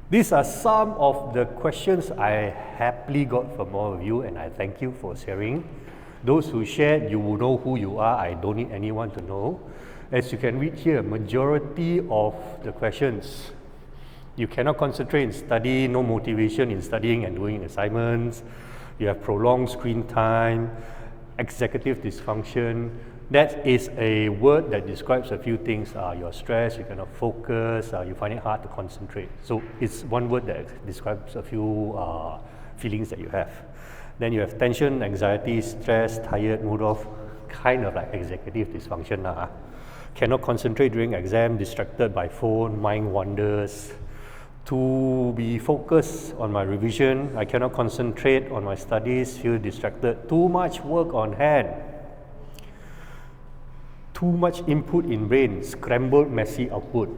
These are some of the questions I happily got from all of you, and I thank you for sharing. Those who shared, you will know who you are. I don't need anyone to know. As you can read here, majority of the questions, you cannot concentrate in study, no motivation in studying and doing assignments. You have prolonged screen time, executive dysfunction. That is a word that describes a few things. You're stressed, you cannot focus, you find it hard to concentrate. So it's one word that describes a few feelings that you have. Then you have tension, anxiety, stress, tired, mood off, kind of like executive dysfunction. Cannot concentrate during exam, distracted by phone, mind wanders. To be focused on my revision, I cannot concentrate on my studies, feel distracted, too much work on hand. Too much input in brain, scrambled, messy output.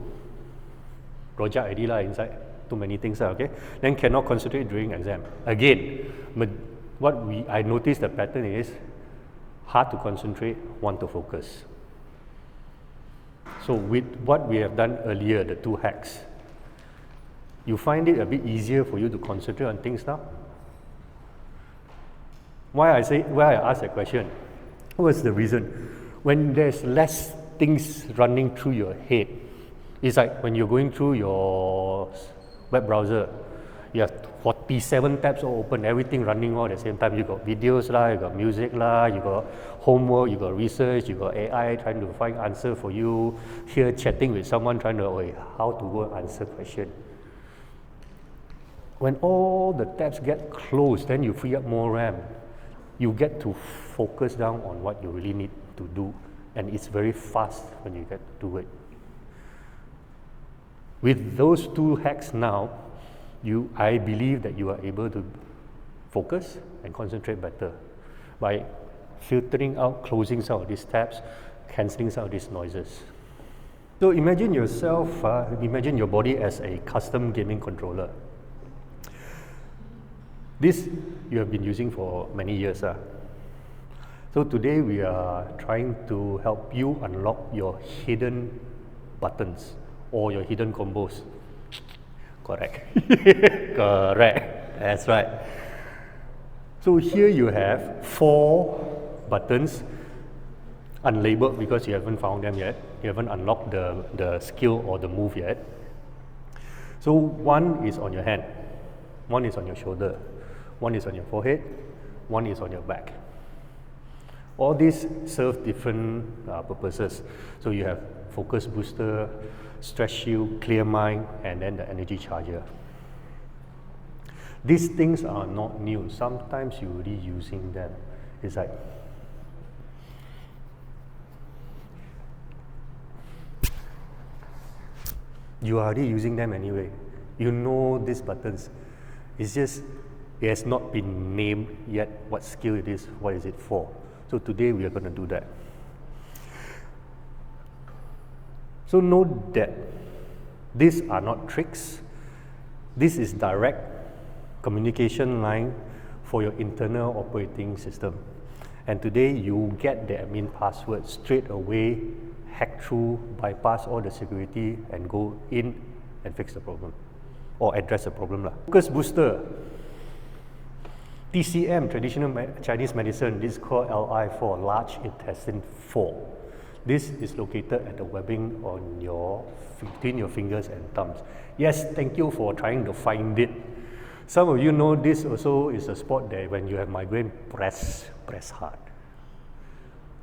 Project idea inside, too many things, okay? Then cannot concentrate during exam. Again, I noticed the pattern is hard to concentrate, want to focus. So with what we have done earlier, the 2 hacks, you find it a bit easier for you to concentrate on things now? Why I ask that question? What's the reason? When there's less things running through your head, it's like when you're going through your web browser, you have 47 tabs all open, everything running all at the same time. You got videos lah, you got music lah, you got homework, you got research, you got AI trying to find answer for you, here chatting with someone trying to, how to go answer question. When all the tabs get closed, then you free up more RAM. You get to focus down on what you really need to do, and it's very fast when you get to it. With those 2 hacks now, I believe that you are able to focus and concentrate better by filtering out, closing some of these tabs, cancelling some of these noises. So imagine yourself, imagine your body as a custom gaming controller. This you have been using for many years. So today we are trying to help you unlock your hidden buttons or your hidden combos. Correct. Correct. That's right. So here you have 4 buttons, unlabeled because you haven't found them yet. You haven't unlocked the skill or the move yet. So 1 is on your hand, 1 is on your shoulder, 1 is on your forehead, 1 is on your back. All these serve different purposes. So you have focus booster, stress shield, clear mind, and then the energy charger. These things are not new. Sometimes you're already using them. It's like, you are already using them anyway. You know these buttons. It's just, it has not been named yet what skill it is, what is it for. So today we are going to do that. So note that these are not tricks. This is direct communication line for your internal operating system. And today you get the admin password straight away, hack through, bypass all the security and go in and fix the problem or address the problem. Focus booster. TCM, traditional Chinese medicine, this is called LI4, large intestine 4. This is located at the webbing on between your fingers and thumbs. Yes, thank you for trying to find it. Some of you know this also is a spot that when you have migraine, press hard.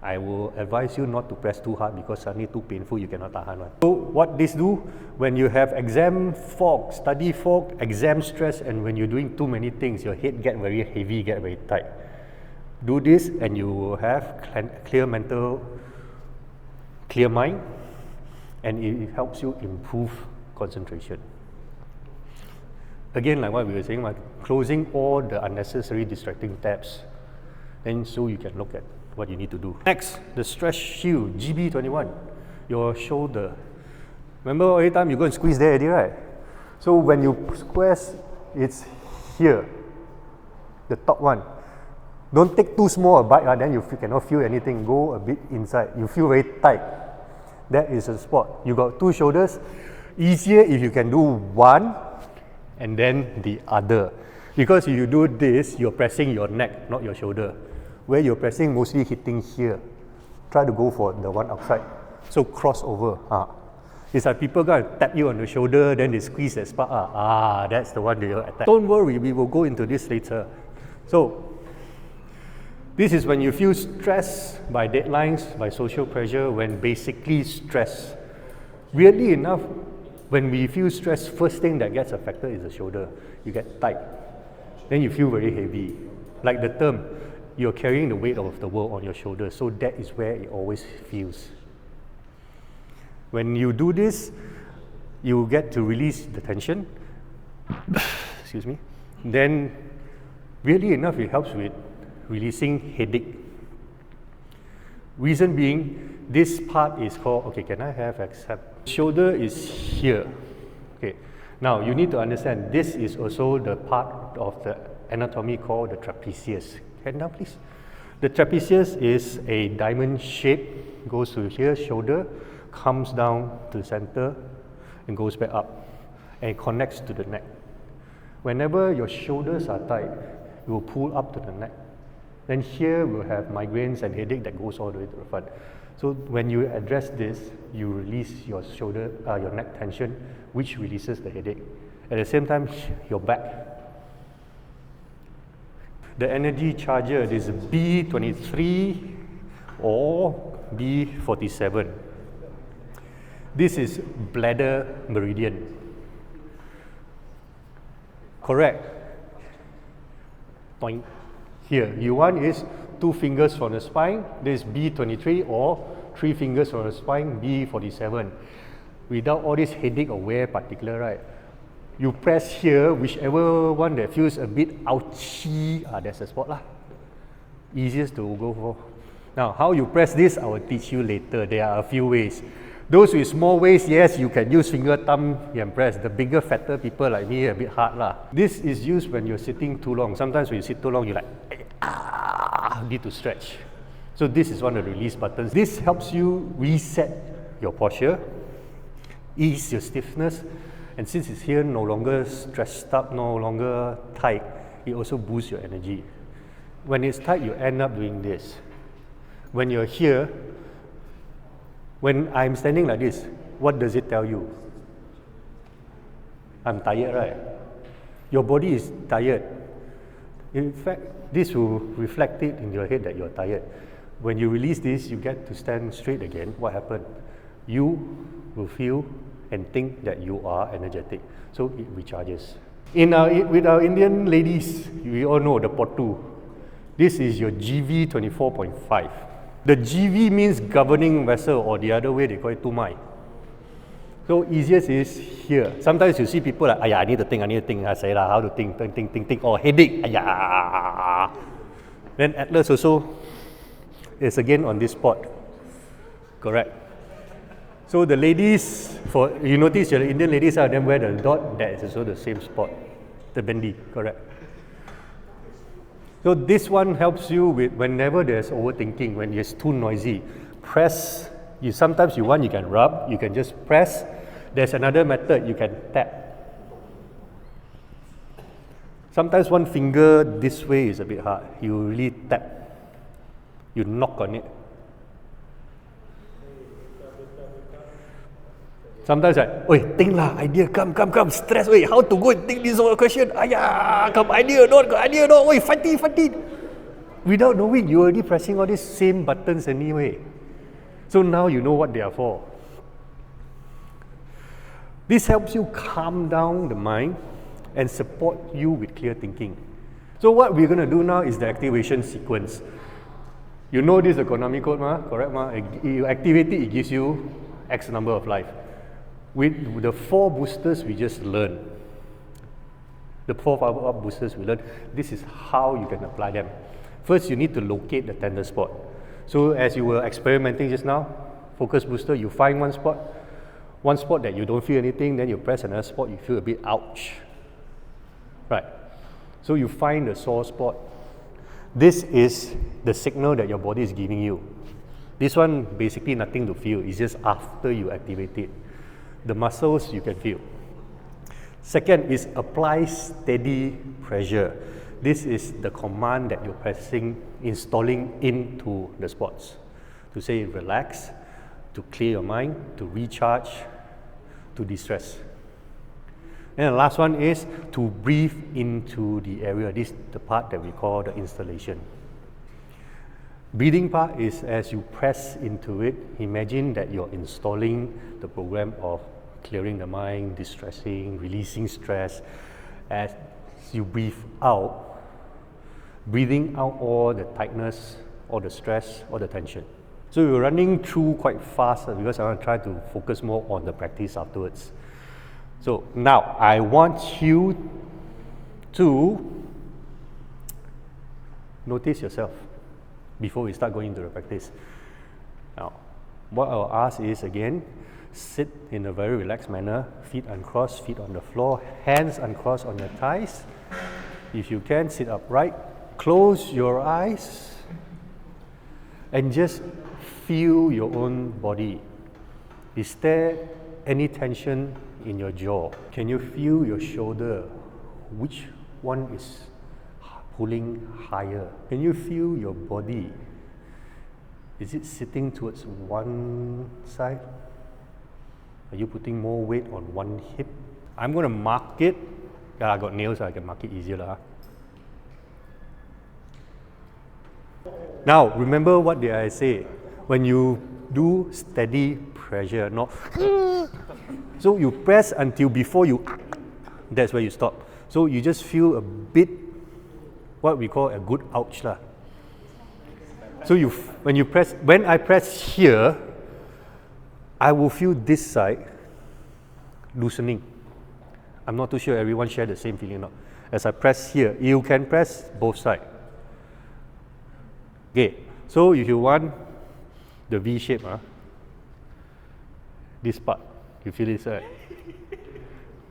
I will advise you not to press too hard because suddenly too painful, you cannot tahan one. So what this do, when you have exam fog, study fog, exam stress, and when you're doing too many things, your head get very heavy, get very tight. Do this and you will have clear mind, and it helps you improve concentration. Again, like what we were saying, closing all the unnecessary distracting tabs, and so you can look at what you need to do. Next, the stress shield, GB21, your shoulder. Remember every time you go and squeeze there already, right? So when you squeeze, it's here, the top one. Don't take too small a bite, then you cannot feel anything. Go a bit inside, you feel very tight. That is a spot. You got 2 shoulders. Easier if you can do 1 and then the other. Because if you do this, you're pressing your neck, not your shoulder. Where you're pressing, mostly hitting here. Try to go for the one outside. So cross over. It's like people going to tap you on the shoulder, then they squeeze that spot. That's the one that you'll attack. Don't worry, we will go into this later. So, this is when you feel stressed by deadlines, by social pressure, when basically stress. Weirdly enough, when we feel stressed, first thing that gets affected is the shoulder. You get tight. Then you feel very heavy. Like the term, you're carrying the weight of the world on your shoulders. So that is where it always feels. When you do this, you get to release the tension. Excuse me. Then, weirdly enough, it helps with releasing headache. Reason being, this part is called, okay, can I have accept? Shoulder is here. Okay. Now, you need to understand, this is also the part of the anatomy called the trapezius. Head down, please. The trapezius is a diamond shape, goes to here, shoulder, comes down to the center, and goes back up, and connects to the neck. Whenever your shoulders are tight, it will pull up to the neck. Then here we'll have migraines and headache that goes all the way to the front. So when you address this, you release your shoulder, your neck tension, which releases the headache. At the same time, your back. The energy charger is B23 or B47. This is bladder meridian. Correct. Point. Here, U1 is 2 fingers from the spine, this is B23, or 3 fingers from the spine, B47. Without all this headache or where particular, right? You press here, whichever one that feels a bit ouchy, that's the spot lah. Easiest to go for. Now, how you press this, I will teach you later. There are a few ways. Those with small waist, yes, you can use finger, thumb, and press. The bigger, fatter people like me, a bit hard lah. This is used when you're sitting too long. Sometimes when you sit too long, you're like, need to stretch. So this is one of the release buttons. This helps you reset your posture, ease your stiffness, and since it's here, no longer stressed up, no longer tight, it also boosts your energy. When it's tight, you end up doing this. When you're here, when I'm standing like this, what does it tell you? I'm tired, right? Your body is tired. In fact, this will reflect it in your head that you're tired. When you release this, you get to stand straight again. What happened? You will feel and think that you are energetic. So it recharges. With our Indian ladies, we all know the potu. This is your GV 24.5. The GV means governing vessel, or the other way they call it tumai. So easiest is here. Sometimes you see people like, I need to think. I say how to think, or headache, Then Atlas also is again on this spot. Correct. So the ladies, you notice the Indian ladies are them wear the dot, that is also the same spot. The bendy, correct. So this one helps you with whenever there's overthinking, when it's too noisy. Press, sometimes you can rub, you can just press. There's another method, you can tap. Sometimes one finger this way is a bit hard. You really tap. You knock on it. Sometimes like, think lah, idea, come, stress, how to go and think this whole question, come, idea, not, fight it. Without knowing, you're already pressing all these same buttons anyway. So now you know what they are for. This helps you calm down the mind and support you with clear thinking. So what we're going to do now is the activation sequence. You know this is the Konami code, correct? You activate it, it gives you X number of life. With the 4 boosters we just learned, the 4 power-up boosters we learned, this is how you can apply them. First, you need to locate the tender spot. So as you were experimenting just now, focus booster, you find one spot that you don't feel anything, then you press another spot, you feel a bit ouch. Right. So you find the sore spot. This is the signal that your body is giving you. This one, basically nothing to feel, it's just after you activate it. The muscles you can feel. Second is apply steady pressure. This is the command that you're installing into the spots. To say relax, to clear your mind, to recharge, to de-stress. And the last one is to breathe into the area. This is the part that we call the installation. Breathing part is as you press into it, imagine that you're installing the program of clearing the mind, distressing, releasing stress. As you breathe out, breathing out all the tightness, all the stress, all the tension. So we're running through quite fast because I want to try to focus more on the practice afterwards. So now I want you to notice yourself before we start going into the practice. Now, what I'll ask is again, sit in a very relaxed manner, feet uncrossed, feet on the floor, hands uncrossed on your thighs. If you can, sit upright, close your eyes, and just feel your own body. Is there any tension in your jaw? Can you feel your shoulder? Which one is pulling higher? Can you feel your body? Is it sitting towards one side? Are you putting more weight on one hip? I'm going to mark it. Yeah, I got nails, so I can mark it easier. Now, remember what did I say? When you do steady pressure, not so you press until before you, that's where you stop. So you just feel a bit, what we call a good ouch lah. So when I press here, I will feel this side loosening. I'm not too sure everyone share the same feeling or not. As I press here, you can press both sides. Okay, so if you want the V shape, this part, you feel this right?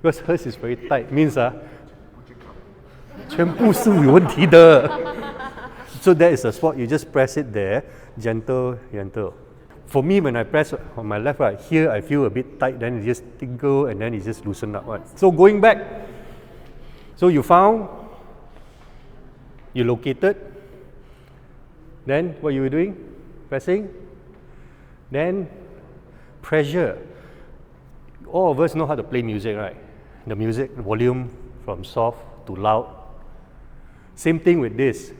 Because hers is very tight, means 全部是有问题的. So that is the spot, you just press it there, gentle, gentle. For me, when I press on my left, right, here I feel a bit tight, then it just tingle and then it just loosen up. So going back, so you found, you located, then what you were doing? Pressing, then pressure. All of us know how to play music, right? The music volume from soft to loud. Same thing with this.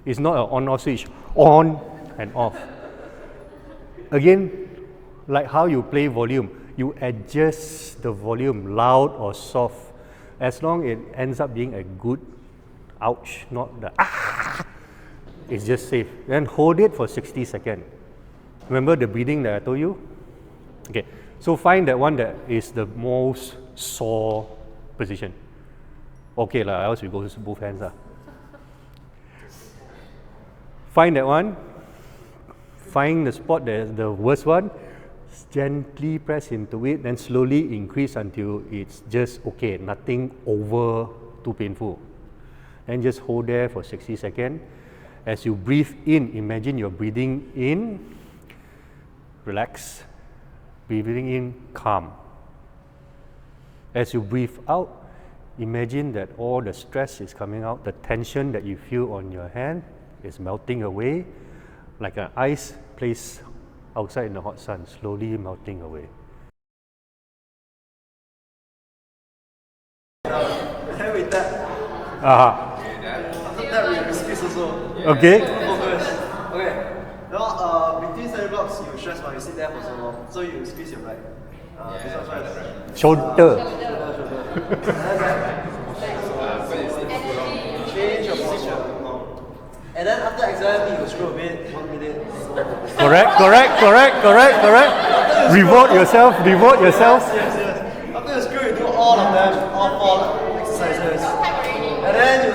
It's not an on-off switch, on and off. Again, like how you play volume, you adjust the volume, loud or soft, as long as it ends up being a good ouch, not the it's just safe. Then hold it for 60 seconds. Remember the breathing that I told you? Okay, so find that one that is the most sore position. Okay lah, else we go to both hands lah. Find that one. Find the spot that is the worst one. Gently press into it, then slowly increase until it's just okay, nothing over too painful. And just hold there for 60 seconds. As you breathe in, imagine you're breathing in, relax. Breathing in, calm. As you breathe out, imagine that all the stress is coming out, the tension that you feel on your hand is melting away, like an ice placed outside in the hot sun, slowly melting away. Then with that, after that we squeeze also. Okay. Focus. Okay. Now between 7 blocks you stress while you sit there for so long. So you squeeze your right. This one's right. Shoulder. Change your posture. And then after exam you screw a bit, 1 minute. Correct. Reward yourself. Yes. After you screw, you do all of them, all 4 exercises. And then you